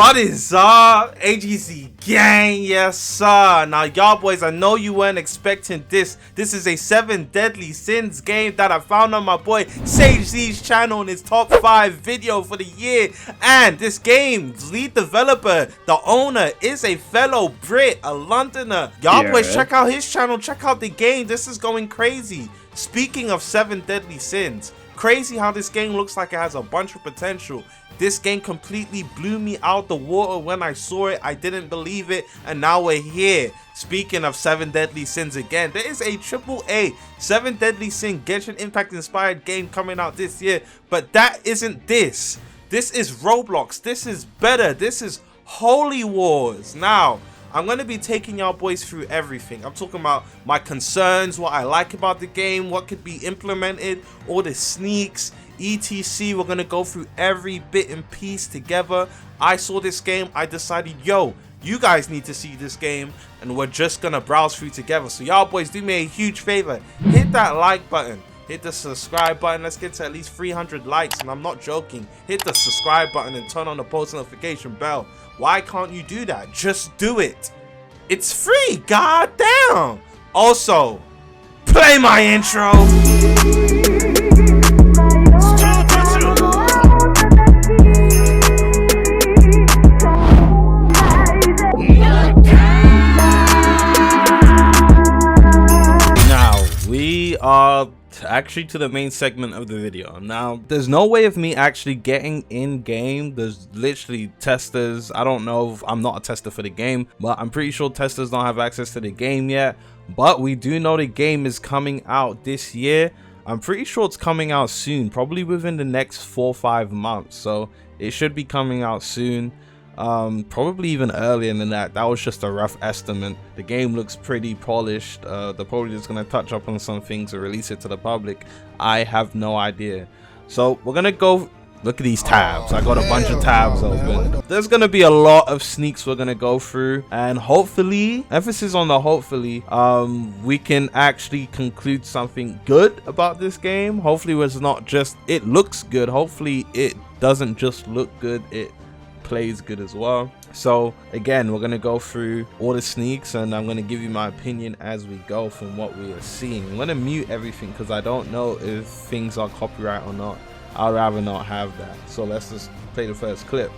What is up, AGC gang? Yes sir. Now y'all boys, I know you weren't expecting this. This is a 7 Deadly Sins game that I found on my boy Sage Z's channel in his top 5 video for the year. And this game's lead developer, the owner, is a fellow Brit, a Londoner. Y'all boys, check out his channel, check out the game. This is going crazy. Speaking of 7 Deadly Sins, crazy how this game looks like it has a bunch of potential. This game completely blew me out the water when I saw it. I didn't believe it, and now we're here. Speaking of 7 Deadly Sins again, there is a AAA 7 Deadly Sin Genshin Impact inspired game coming out this year, but that isn't this. This is Roblox. This is better. This is Holy Wars. Now, I'm going to be taking y'all boys through everything. I'm talking about my concerns, what I like about the game, what could be implemented, all the sneaks, etc. We're going to go through every bit and piece together. I saw this game. I decided, yo, you guys need to see this game, and we're just going to browse through together. So y'all boys, do me a huge favor. Hit that like button. Hit the subscribe button. Let's get to at least 300 likes, and I'm not joking. Hit the subscribe button and turn on the post notification bell. Why can't you do that? Just do it. It's free. God damn. Also, play my intro. Now we are actually to the main segment of the video. Now, there's no way of me actually getting in game. There's literally testers. I don't know if I'm not a tester for the game, but I'm pretty sure testers don't have access to the game yet. But we do know the game is coming out this year. I'm pretty sure it's coming out soon, probably within the next 4 or 5 months. So it should be coming out soon. Probably even earlier than that. That was just a rough estimate. The game looks pretty polished. They're probably just gonna touch up on some things and release it to the public. I have no idea. So we're gonna go look at these tabs. I got a bunch of tabs open. There's gonna be a lot of sneaks we're gonna go through, and hopefully, emphasis on the hopefully, we can actually conclude something good about this game. Hopefully it's not just it looks good. Hopefully it doesn't just look good, it plays good as well. So again, we're going to go through all the sneaks, and I'm going to give you my opinion as we go from what we are seeing. I'm going to mute everything because I don't know if things are copyright or not. I'd rather not have that. So let's just play the first clip.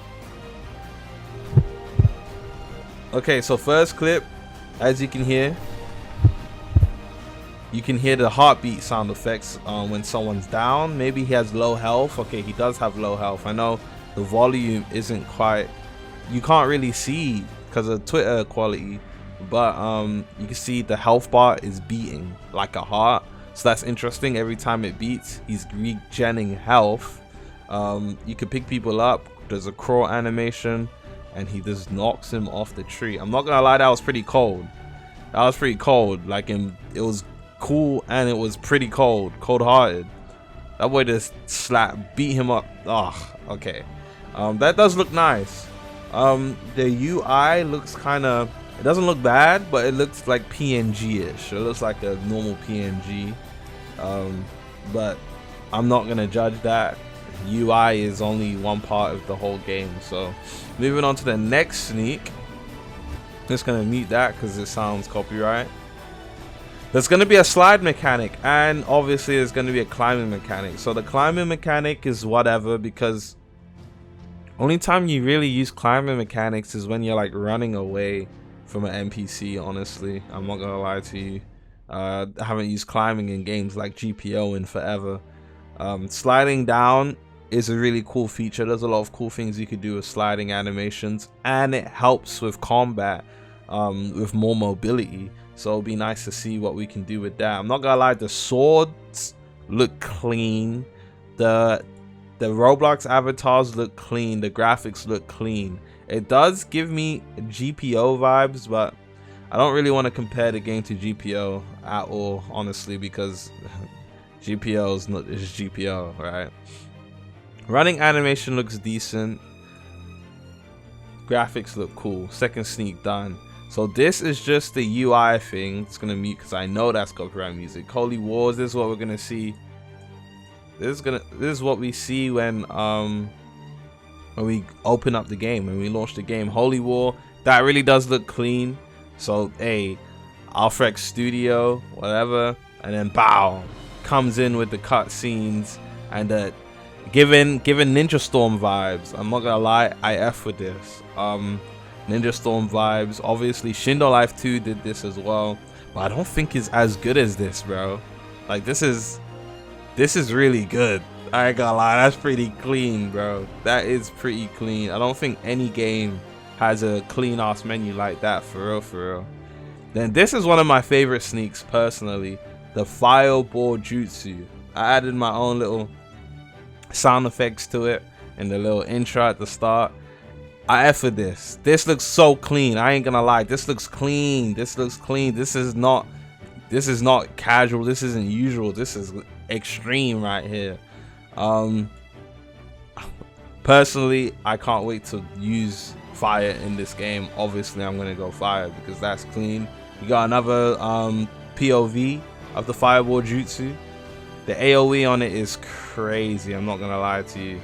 Okay, so first clip, as you can hear the heartbeat sound effects when someone's down. Maybe he has low health. Okay, he does have low health. I know the volume isn't quite, you can't really see because of Twitter quality, but you can see the health bar is beating like a heart. So that's interesting. Every time it beats, he's regenerating health. You can pick people up. There's a crawl animation, and he just knocks him off the tree. I'm not gonna lie, that was pretty cold. That was pretty cold. Like, it was cool, and it was pretty cold, cold-hearted. That boy just beat him up. Oh, okay. That does look nice. The UI looks kind of, it doesn't look bad, but it looks like PNG-ish. It looks like a normal PNG. But I'm not gonna judge that. UI is only one part of the whole game. So moving on to the next sneak. Just gonna mute that because it sounds copyright. There's going to be a slide mechanic, and obviously there's going to be a climbing mechanic. So the climbing mechanic is whatever, because only time you really use climbing mechanics is when you're like running away from an NPC. Honestly, I'm not gonna lie to you. I haven't used climbing in games like GPO in forever. Sliding down is a really cool feature. There's a lot of cool things you could do with sliding animations, and it helps with combat with more mobility. So it'll be nice to see what we can do with that. I'm not gonna lie, the swords look clean. The Roblox avatars look clean. The graphics look clean. It does give me GPO vibes, but I don't really want to compare the game to GPO at all, honestly, because GPO is not just GPO, right? Running animation looks decent. Graphics look cool. Second sneak done. So this is just the UI thing. It's gonna mute because I know that's copyright music. Holy Wars, this is what we're gonna see. This is what we see when when we open up the game, when we launch the game. Holy War, that really does look clean. So hey, Alfrex Studio, whatever, and then bow comes in with the cutscenes and giving Ninja Storm vibes. I'm not gonna lie, I F with this. Ninja Storm vibes. Obviously Shindo Life 2 did this as well, but I don't think it's as good as this, bro. Like this is really good. I ain't gonna lie, that's pretty clean, bro. That is pretty clean. I don't think any game has a clean ass menu like that, for real, for real. Then this is one of my favorite sneaks personally, the Fireball Jutsu. I added my own little sound effects to it and the little intro at the start. I F for this. This looks so clean. I ain't gonna lie, this looks clean. This looks clean. This is not casual. This isn't usual. This is extreme right here. Personally, I can't wait to use fire in this game. Obviously I'm gonna go fire because that's clean. You got another POV of the Fireball Jutsu. The AoE on it is crazy, I'm not gonna lie to you.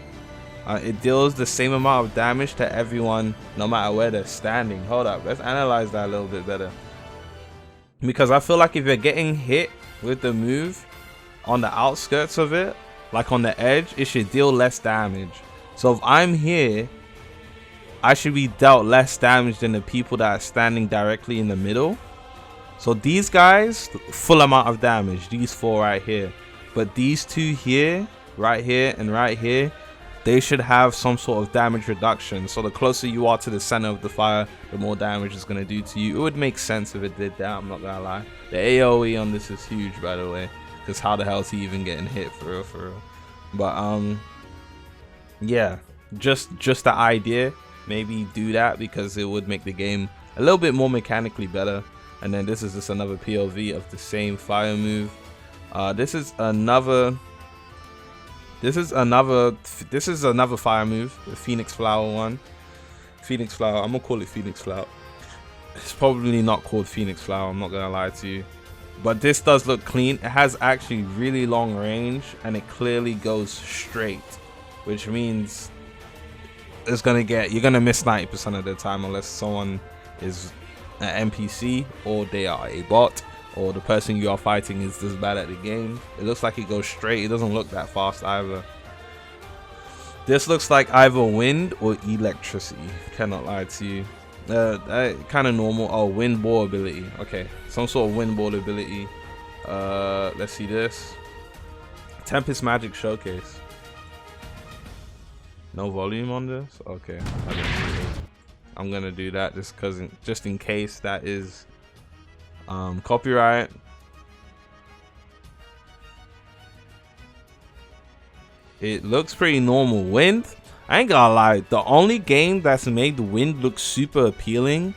It deals the same amount of damage to everyone no matter where they're standing. Hold up, let's analyze that a little bit better, because I feel like if you're getting hit with the move on the outskirts of it, like on the edge, it should deal less damage. So if I'm here, I should be dealt less damage than the people that are standing directly in the middle. So these guys, full amount of damage, these four right here. But these two here, right here and right here, they should have some sort of damage reduction. So the closer you are to the center of the fire, the more damage it's going to do to you. It would make sense if it did that, I'm not gonna lie. The AoE on this is huge, by the way, because how the hell is he even getting hit, for real, for real. But yeah, just the idea, maybe do that, because it would make the game a little bit more mechanically better. And then this is just another POV of the same fire move. This is another fire move, the Phoenix Flower one. Phoenix Flower, I'm gonna call it Phoenix Flower. It's probably not called Phoenix Flower, I'm not gonna lie to you. But this does look clean. It has actually really long range and it clearly goes straight, which means it's gonna you're gonna miss 90% of the time unless someone is an NPC or they are a bot, or the person you are fighting is just bad at the game. It looks like it goes straight. It doesn't look that fast either. This looks like either wind or electricity, cannot lie to you. Kind of normal. Oh, wind ball ability. Okay, some sort of wind ball ability. Let's see this. Tempest Magic Showcase. No volume on this? Okay, I didn't do it. I'm gonna do that just in case that is copyright. It looks pretty normal. Wind, I ain't gonna lie, the only game that's made the wind look super appealing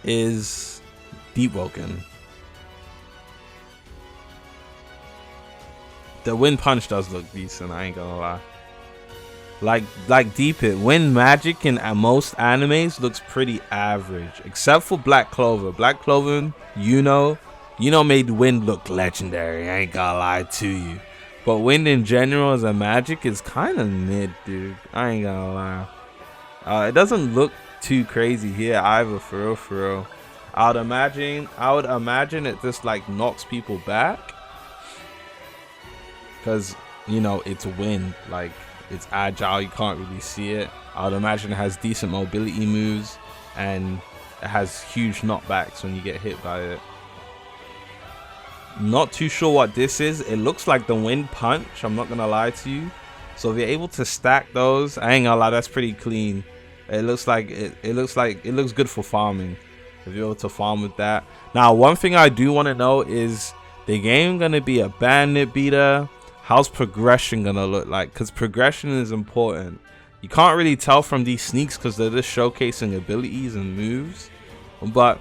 is Deep Woken. The wind punch does look decent, I ain't gonna lie. Like Deep It, wind magic in most animes looks pretty average, except for Black Clover. Black Clover, you know made wind look legendary, I ain't gonna lie to you. But wind in general as a magic is kind of mid, dude. I ain't gonna lie. It doesn't look too crazy here either, for real, for real. I would imagine it just like knocks people back, because you know it's wind, like it's agile, you can't really see it. I would imagine it has decent mobility moves and it has huge knockbacks when you get hit by it. Not too sure what this is. It looks like the wind punch, I'm not gonna lie to you. So if you're able to stack those, I ain't gonna lie, that's pretty clean. It looks good for farming, if you're able to farm with that. Now, one thing I do want to know is the game gonna be a bandit beater? How's progression gonna look like? Because progression is important. You can't really tell from these sneaks because they're just showcasing abilities and moves. But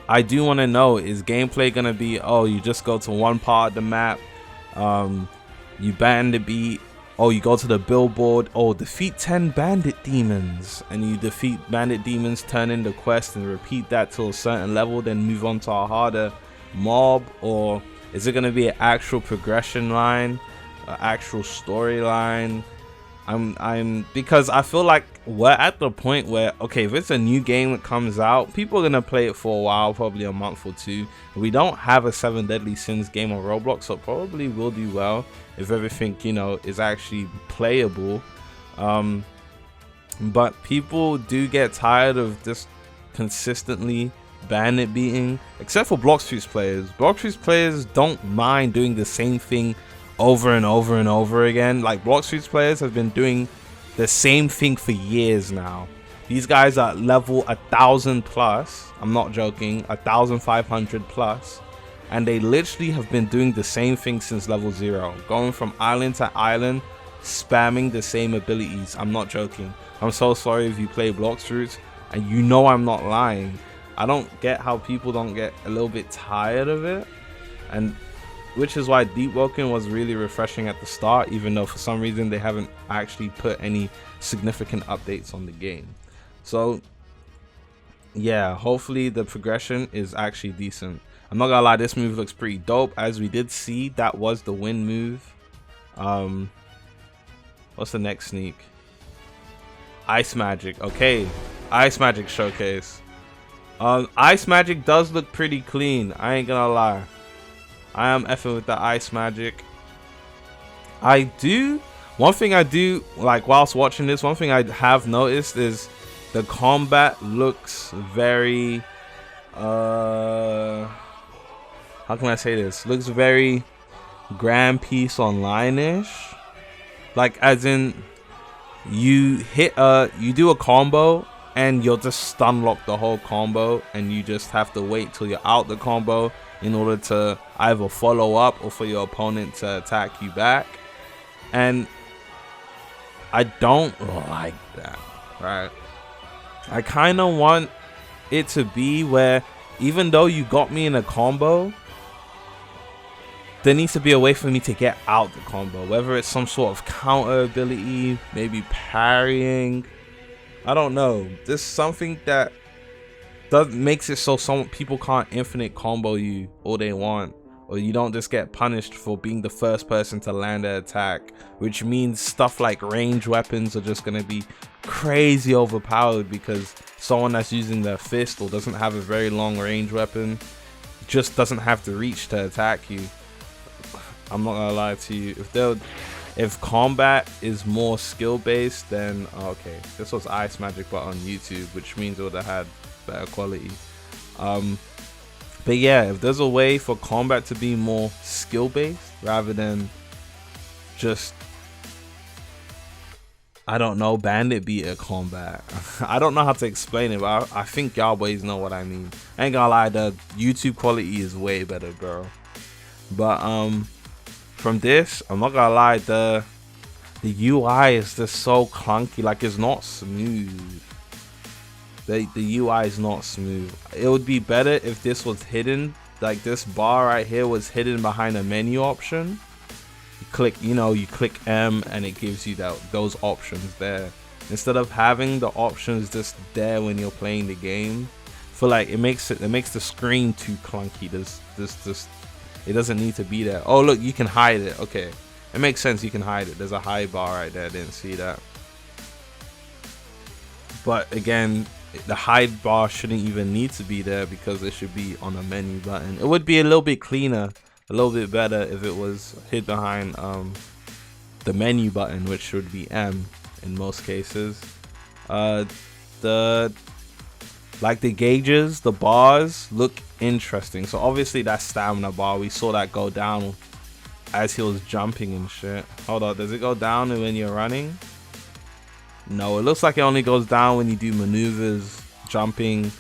I do want to know, is gameplay gonna be, oh, you just go to one part of the map, you bandit beat, oh, you go to the billboard, oh, defeat 10 bandit demons, and you defeat bandit demons, turn in the quest and repeat that to a certain level, then move on to a harder mob? Or is it gonna be an actual progression line, an actual storyline? I'm because I feel like we're at the point where, okay, if it's a new game that comes out, people are gonna play it for a while, probably a month or two. We don't have a 7 Deadly Sins game on Roblox, so probably will do well if everything, you know, is actually playable. But people do get tired of just consistently bandit beating, except for Blox Fruits players. Blox Fruits players don't mind doing the same thing over and over and over again. Like, Blox Fruits players have been doing the same thing for years now. These guys are level 1,000 plus. I'm not joking, 1,500 plus, and they literally have been doing the same thing since level 0, going from island to island, spamming the same abilities. I'm not joking. I'm so sorry if you play Blox Fruits, and you know I'm not lying. I don't get how people don't get a little bit tired of it, and which is why Deep Woken was really refreshing at the start, even though for some reason they haven't actually put any significant updates on the game. So yeah, hopefully the progression is actually decent. I'm not gonna lie, this move looks pretty dope. As we did see, that was the win move. What's the next sneak? Ice Magic. Okay, Ice Magic showcase. Ice Magic does look pretty clean, I ain't gonna lie. I am effing with the Ice Magic. One thing I do like whilst watching this, one thing I have noticed is the combat looks very how can I say this? Looks very Grand Peace Online-ish. Like, as in, you do a combo and you'll just stun lock the whole combo, and you just have to wait till you're out the combo in order to either follow up or for your opponent to attack you back. And I don't like that, right? I kind of want it to be where, even though you got me in a combo, there needs to be a way for me to get out the combo, whether it's some sort of counter ability, maybe parrying. I don't know. There's something that makes it so some people can't infinite combo you all they want, or you don't just get punished for being the first person to land an attack, which means stuff like range weapons are just gonna be crazy overpowered because someone that's using their fist or doesn't have a very long range weapon just doesn't have the reach to attack you. I'm not gonna lie to you, if combat is more skill based, then okay, this was Ice Magic but on YouTube, which means it would have had better quality. But yeah, if there's a way for combat to be more skill based rather than just, I don't know, bandit beater combat. I don't know how to explain it, but I think y'all boys know what I mean. I ain't gonna lie, the YouTube quality is way better, bro. But from this, I'm not gonna lie, the UI is just so clunky. Like, it's not smooth. The UI is not smooth. It would be better if this was hidden, like this bar right here was hidden behind a menu option. You click M and it gives you those options there, instead of having the options just there when you're playing the game. I feel like it makes the screen too clunky. It doesn't need to be there. Oh look, you can hide it. Okay, it makes sense, you can hide it. There's a hide bar right there. I didn't see that. But again, the hide bar shouldn't even need to be there because it should be on a menu button. It would be a little bit cleaner, a little bit better if it was hid behind the menu button, which should be M in most cases. The gauges, the bars look interesting. So obviously that stamina bar, we saw that go down as he was jumping and shit. Hold on, does it go down when you're running? No, it looks like it only goes down when you do maneuvers, jumping,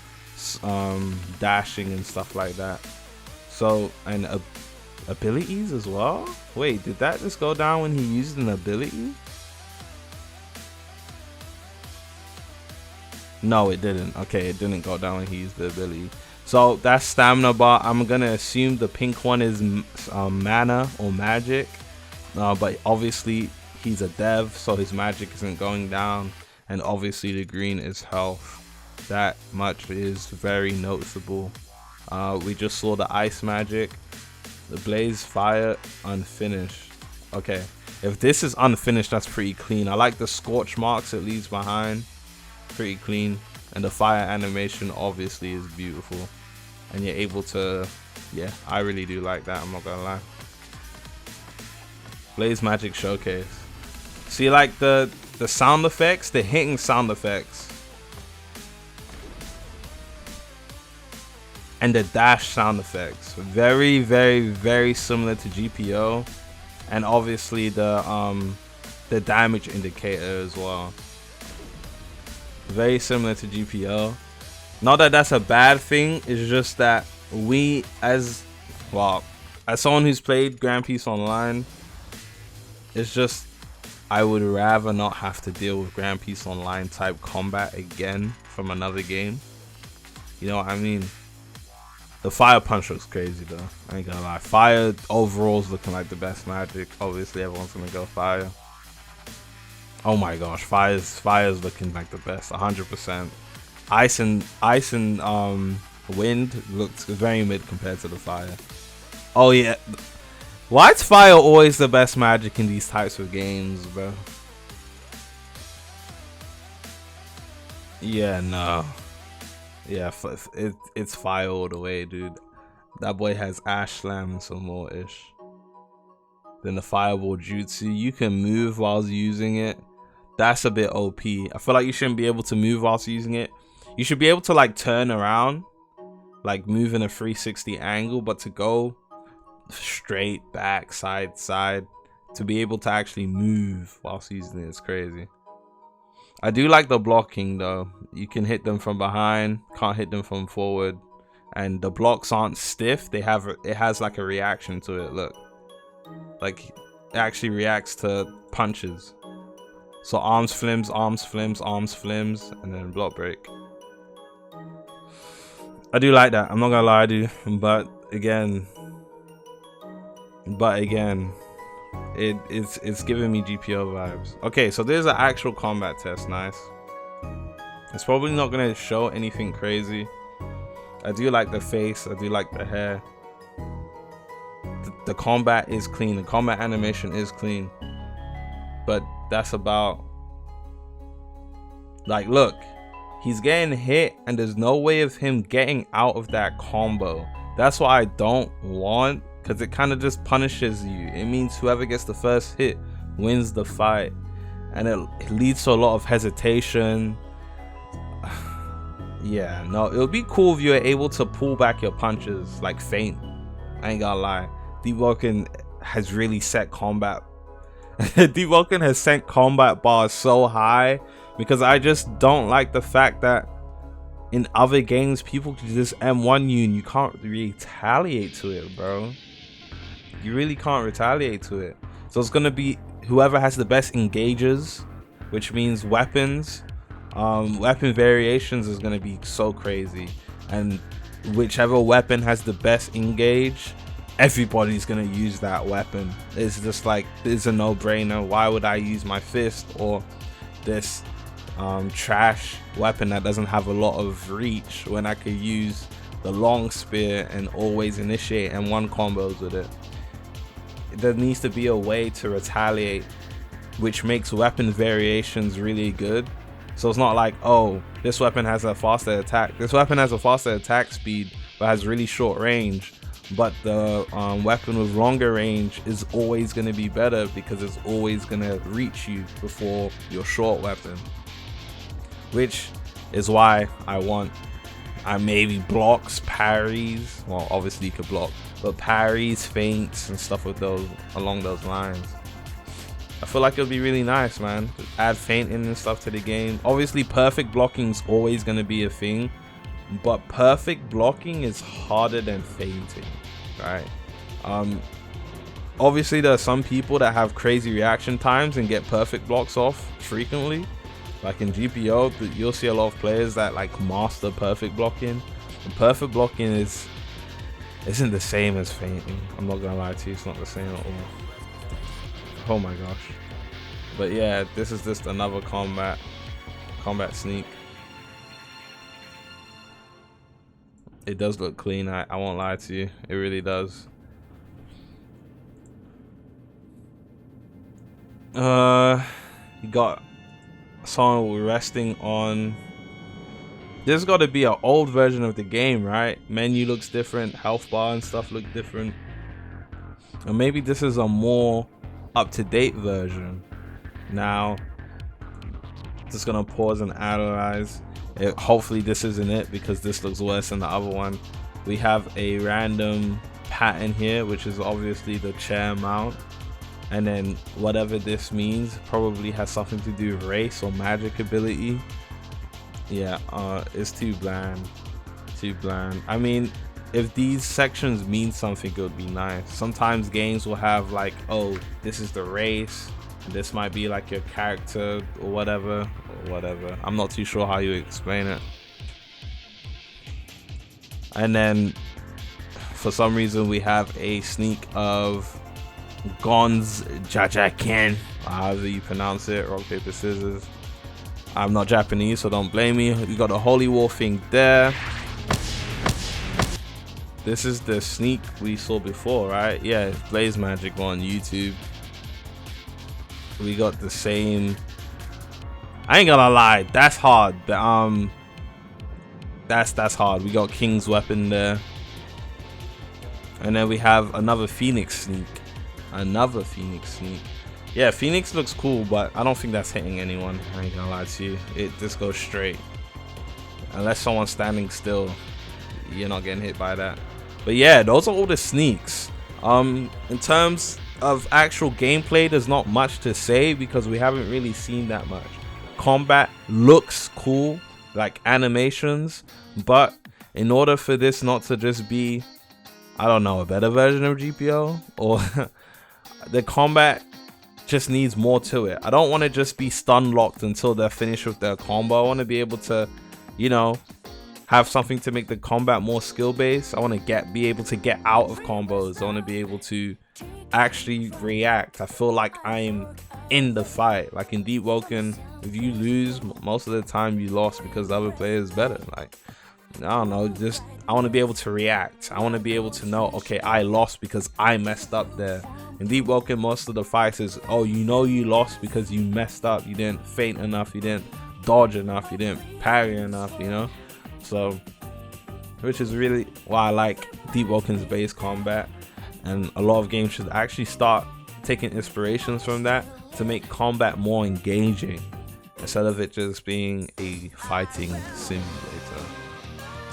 dashing and stuff like that. So, and abilities as well? Wait, did that just go down when he used an ability? No, it didn't. Okay, it didn't go down when he used the ability. So that stamina bar, I'm gonna assume the pink one is mana or magic, but obviously he's a dev, so his magic isn't going down, and obviously the green is health. That much is very noticeable. We just saw the ice magic, the blaze fire unfinished. Okay, if this is unfinished, that's pretty clean. I like the scorch marks it leaves behind. Pretty clean. And the fire animation obviously is beautiful. And you're able to, yeah, I really do like that, I'm not gonna lie. Blaze Magic Showcase. See, like the sound effects, the hitting sound effects. And the dash sound effects. Very, very, very similar to GPO. And obviously the damage indicator as well. Very similar to GPO. Not that that's a bad thing, it's just that we as someone who's played Grand Peace Online, it's just I would rather not have to deal with Grand Peace Online type combat again from another game. You know what I mean? The fire punch looks crazy though, I ain't gonna lie. Fire overall is looking like the best magic. Obviously everyone's gonna go fire. Oh my gosh, fire's looking like the best, 100%. Ice and wind looks very mid compared to the fire. Oh yeah, why is fire always the best magic in these types of games, bro? Yeah, no. Yeah, it's fire all the way, dude. That boy has Ash Slam and some more ish. Then the Fireball Jutsu, you can move whilst using it. That's a bit OP. I feel like you shouldn't be able to move whilst using it. You should be able to like turn around, like move in a 360 angle, but to go straight, back, side, to be able to actually move whilst using it is crazy. I do like the blocking though. You can hit them from behind, can't hit them from forward, and the blocks aren't stiff. It has like a reaction to it. Look, like it actually reacts to punches. So arms flims, arms flims, arms flims, and then block break. I do like that, I'm not gonna lie, I do. But again, it's giving me GPO vibes. Okay, so there's an actual combat test. Nice. It's probably not gonna show anything crazy. I do like the face, I do like the hair. The combat is clean, the combat animation is clean. But that's about, like, look, he's getting hit and there's no way of him getting out of that combo. That's what I don't want, because it kind of just punishes you. It means whoever gets the first hit wins the fight, and it leads to a lot of hesitation. Yeah, no, it would be cool if you were able to pull back your punches like feint. I ain't gonna lie, Deep Walking has really set combat Deep Walking has sent combat bars so high, because I just don't like the fact that in other games people can just M1 you and you can't retaliate to it, bro. You really can't retaliate to it. So it's gonna be whoever has the best engages, which means weapons, weapon variations is gonna be so crazy, and whichever weapon has the best engage, everybody's gonna use that weapon. It's just like, it's a no-brainer. Why would I use my fist or this trash weapon that doesn't have a lot of reach when I could use the long spear and always initiate M1 combos with it? There needs to be a way to retaliate, which makes weapon variations really good. So it's not like, oh, this weapon has a faster attack. This weapon has a faster attack speed but has really short range. But the weapon with longer range is always going to be better because it's always going to reach you before your short weapon. Which is why I maybe blocks, parries. Well, obviously you could block, but parries, feints, and stuff with those along those lines. I feel like it would be really nice, man. Add feinting and stuff to the game. Obviously, perfect blocking is always going to be a thing, but perfect blocking is harder than feinting, right? Obviously there are some people that have crazy reaction times and get perfect blocks off frequently, like in GPO. You'll see a lot of players that like master perfect blocking, and perfect blocking isn't the same as feinting. I'm not gonna lie to you, it's not the same at all. Oh my gosh. But yeah, this is just another combat sneak. It does look clean, I won't lie to you, it really does. You got someone resting on. There's got to be an old version of the game, right? Menu looks different, health bar and stuff look different. Or maybe this is a more up-to-date version. Now, just gonna pause and analyze. Hopefully this isn't it, because this looks worse than the other one. We have a random pattern here, which is obviously the chair mount. And then whatever this means probably has something to do with race or magic ability. Yeah, it's too bland. Too bland. I mean, if these sections mean something, it would be nice. Sometimes games will have like, oh, this is the race, and this might be like your character or whatever. I'm not too sure how you explain it. And then for some reason we have a sneak of Gonz Jajaken, however you pronounce it, rock paper scissors. I'm not Japanese, so don't blame me. We got a holy war thing there. This is the sneak we saw before, right? Yeah, it's Blaze Magic on YouTube. We got the same. I ain't gonna lie, that's hard. That's hard. We got King's Weapon there, and then we have another Fntic sneak. Another Fntic sneak. Yeah, Fntic looks cool, but I don't think that's hitting anyone. I ain't gonna lie to you. It just goes straight. Unless someone's standing still, you're not getting hit by that. But yeah, those are all the sneaks. In terms of actual gameplay, there's not much to say because we haven't really seen that much. Combat looks cool, like animations, but in order for this not to just be, I don't know, a better version of GPO, or the combat just needs more to it. I don't want to just be stun locked until they're finished with their combo. I want to be able to, you know, have something to make the combat more skill based. I want to be able to get out of combos. I want to be able to actually react. I feel like I'm in the fight. Like in Deep Woken, if you lose, most of the time you lost because the other player is better. Like, I don't know, just I want to be able to react. I want to be able to know, okay, I lost because I messed up there. In Deep Woken, most of the fights is, oh, you know you lost because you messed up. You didn't feint enough. You didn't dodge enough. You didn't parry enough, you know? So, which is really why I like Deep Woken's base combat. And a lot of games should actually start taking inspirations from that to make combat more engaging, instead of it just being a fighting simulator.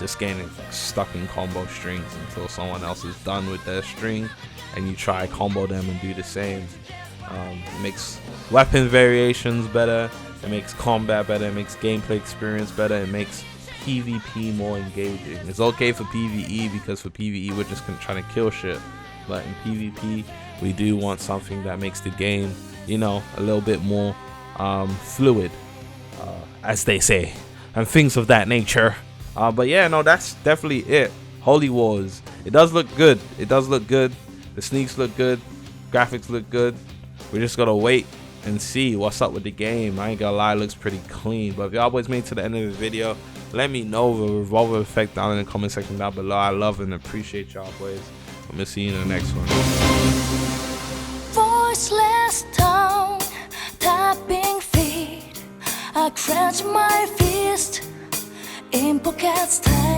Just getting stuck in combo strings until someone else is done with their string and you try combo them and do the same. It makes weapon variations better, it makes combat better, it makes gameplay experience better, it makes PvP more engaging. It's okay for PvE because for PvE we're just trying to kill shit, but in PvP we do want something that makes the game, you know, a little bit more fluid, as they say, and things of that nature. But yeah, no, that's definitely it. Holy Wars. It does look good. It does look good. The sneaks look good. Graphics look good. We just gotta wait and see what's up with the game. I ain't gonna lie, it looks pretty clean. But if y'all boys made it to the end of the video, let me know the revolver effect down in the comment section down below. I love and appreciate y'all boys. I'm gonna see you in the next one. Voiceless tongue, tapping feet. I clench my fist in pockets tight.